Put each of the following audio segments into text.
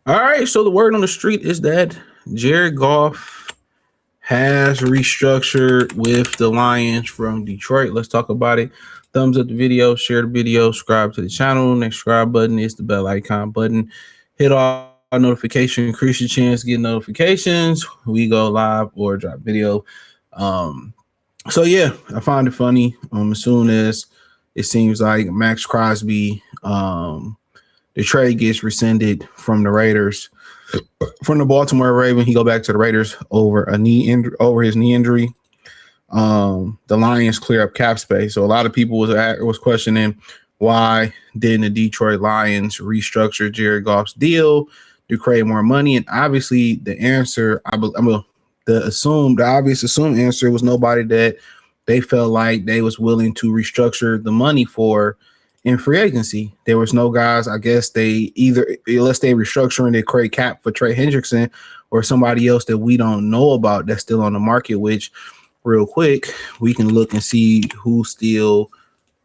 All right, so the word on the street is that Jared Goff has restructured with the Lions from Detroit. Let's talk about it. Thumbs up the video, share the video, subscribe to the channel. Next subscribe button is the bell icon button. Hit all notification, increase your chance to get notifications. We go live or drop video. Um, so yeah, I find it funny. As soon as it seems like Max Crosby, the trade gets rescinded from the Raiders, from the Baltimore Ravens, he go back to the Raiders over over his knee injury. The Lions clear up cap space, so a lot of people was questioning why didn't the Detroit Lions restructure Jared Goff's deal to create more money, and obviously the answer, the obvious assumed answer was nobody that they felt like they was willing to restructure the money for in free agency. There was no guys. I guess they either, unless they restructuring, they create cap for Trey Hendrickson or somebody else that we don't know about that's still on the market. Which, real quick, we can look and see who's still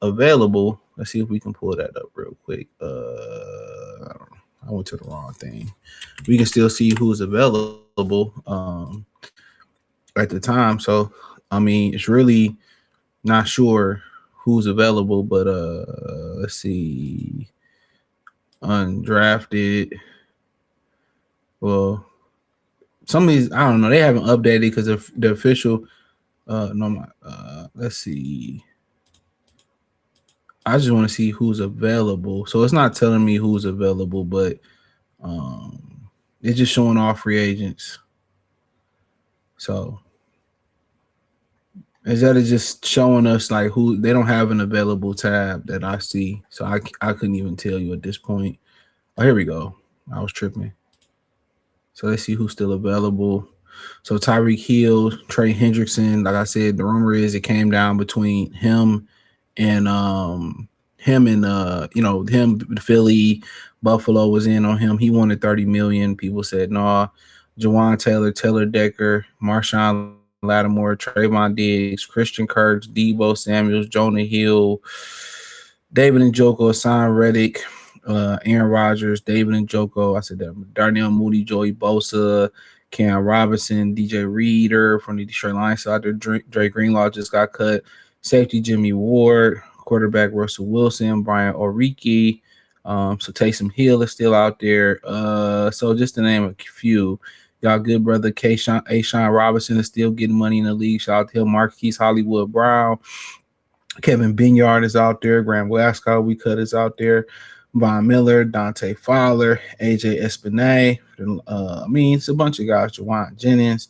available. Let's see if we can pull that up real quick. I went to the wrong thing. We can still see who's available at the time. So I mean, it's really not sure who's available, but let's see. Undrafted. Well, some of these, I don't know, they haven't updated because of the official let's see. I just want to see who's available. So it's not telling me who's available, but it's just showing all free agents. So instead of just showing us like who, they don't have an available tab that I see. So I couldn't even tell you at this point. Oh, here we go. I was tripping. So let's see who's still available. So Tyreek Hill, Trey Hendrickson, like I said, the rumor is it came down between him and Philly. Buffalo was in on him. He wanted $30 million. People said no. Nah. Jawan Taylor, Taylor Decker, Marshawn Lattimore, Trayvon Diggs, Christian Kirk, Debo Samuels, Jonah Hill, David Njoku, Hassan Reddick, Aaron Rodgers, David Njoku. I said that. Darnell Mooney, Joey Bosa, Cam Robinson, DJ Reader from the Detroit Lions. So after Dre Greenlaw just got cut. Safety Jimmy Ward, quarterback Russell Wilson, Brian Oriki. So Taysom Hill is still out there. So just to name a few. Y'all good brother Ashawn Robinson is still getting money in the league. Shout out to him. Marquise Hollywood Brown. Kevin Binyard is out there. Graham Glasgow, we cut is out there. Von Miller, Dante Fowler, AJ Espinay. It's a bunch of guys. Jawan Jennings.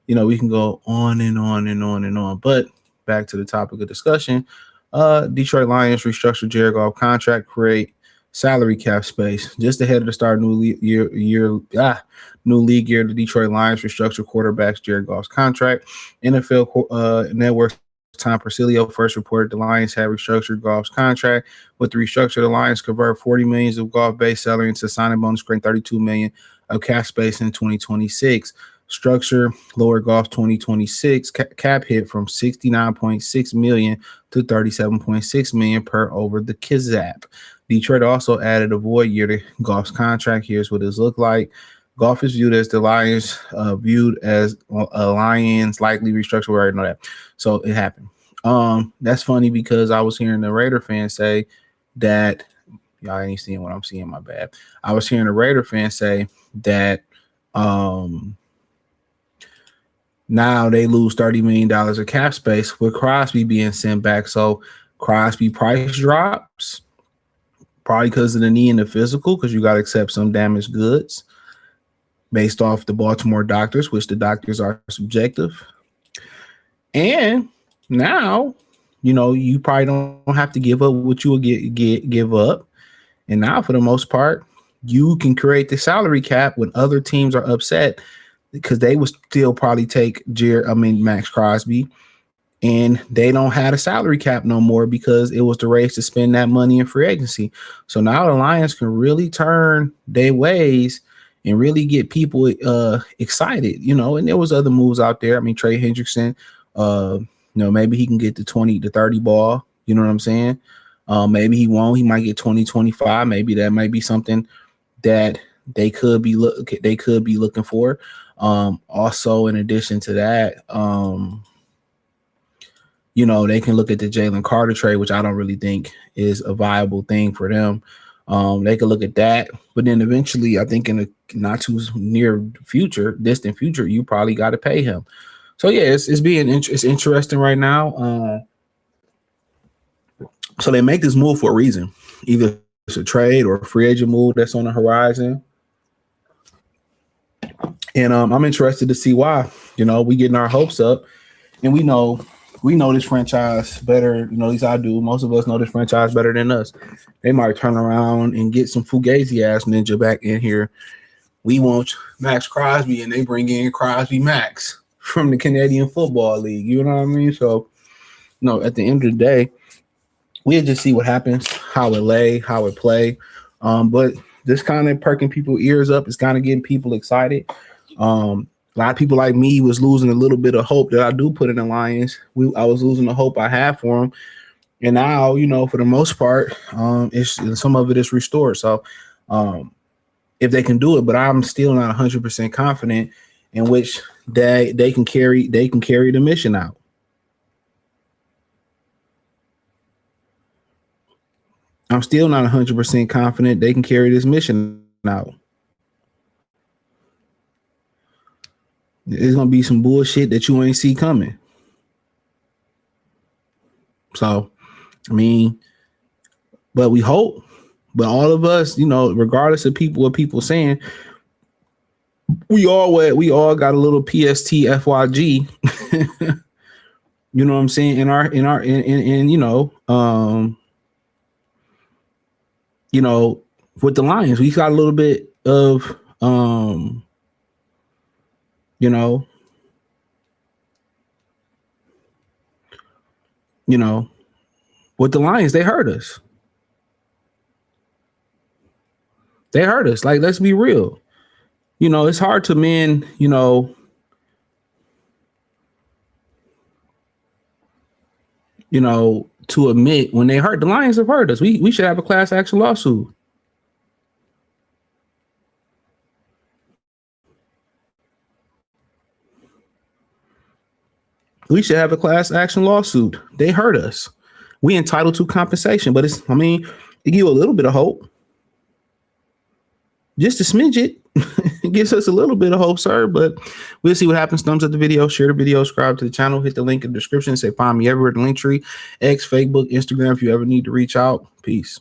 We can go on and on and on and on. But back to the topic of discussion. Detroit Lions restructured Jared Goff contract, create salary cap space. Just ahead of the start of new league year, the Detroit Lions restructured quarterbacks Jared Goff's contract. NFL Network Tom Persilio first reported the Lions had restructured Goff's contract. With the restructure, the Lions convert $40 million of Goff base salary into signing bonus, creating $32 million of cap space in 2026. Structure lower Goff 2026 cap hit from $69.6 million to $37.6 million per over the Kizap. Detroit also added a void year to Goff's contract. Here's what this looked like. Goff is viewed as the Lions, viewed as a Lions likely restructure. We already know that. So it happened. That's funny because I was hearing the Raider fans say that y'all ain't seeing what I'm seeing, my bad. I was hearing a Raider fan say that now they lose $30 million of cap space with Crosby being sent back. So Crosby price drops, probably because of the knee and the physical, because you got to accept some damaged goods based off the Baltimore doctors, which the doctors are subjective. And now, you probably don't have to give up what you will give up. And now, for the most part, you can create the salary cap when other teams are upset because they would still probably take Max Crosby, and they don't have a salary cap no more because it was the race to spend that money in free agency. So now the Lions can really turn their ways and really get people excited, and there was other moves out there. Trey Hendrickson, maybe he can get the 20 to 30 ball, you know what I'm saying? Maybe he won't. He might get 20, 25. Maybe that might be something that they could be looking for. Also, in addition to that, they can look at the Jalen Carter trade, which I don't really think is a viable thing for them. They could look at that, but then eventually, I think in a not too distant future, you probably got to pay him. So yeah, it's interesting right now. So they make this move for a reason. Either it's a trade or a free agent move that's on the horizon. And I'm interested to see why. We getting our hopes up, and we know this franchise better. At least I do. Most of us know this franchise better than us. They might turn around and get some Fugazi ass ninja back in here. We want Max Crosby, and they bring in Crosby Max from the Canadian Football League. You know what I mean? So, at the end of the day, we'll just see what happens, how it play. But this kind of perking people's ears up. It's kind of getting people excited. A lot of people like me was losing a little bit of hope that I do put in the Lions. I was losing the hope I had for them. And now, for the most part, some of it is restored. So if they can do it, but I'm still not 100% confident in which they can carry the mission out. I'm still not 100% confident they can carry this mission out. There's going to be some bullshit that you ain't see coming. So, but we hope. But all of us, regardless of what people saying, we all got a little PST FYG. You know what I'm saying? With the Lions, we got a little bit of with the Lions, they hurt us. Like, let's be real. It's hard to to admit when they hurt. The Lions have hurt us. We should have a class action lawsuit. We should have a class action lawsuit. They hurt us. We entitled to compensation, but it give you a little bit of hope. Just a smidge it. It gives us a little bit of hope, sir, but we'll see what happens. Thumbs up the video, share the video, subscribe to the channel, hit the link in the description, say find me everywhere, the link tree, X, Facebook, Instagram, if you ever need to reach out. Peace.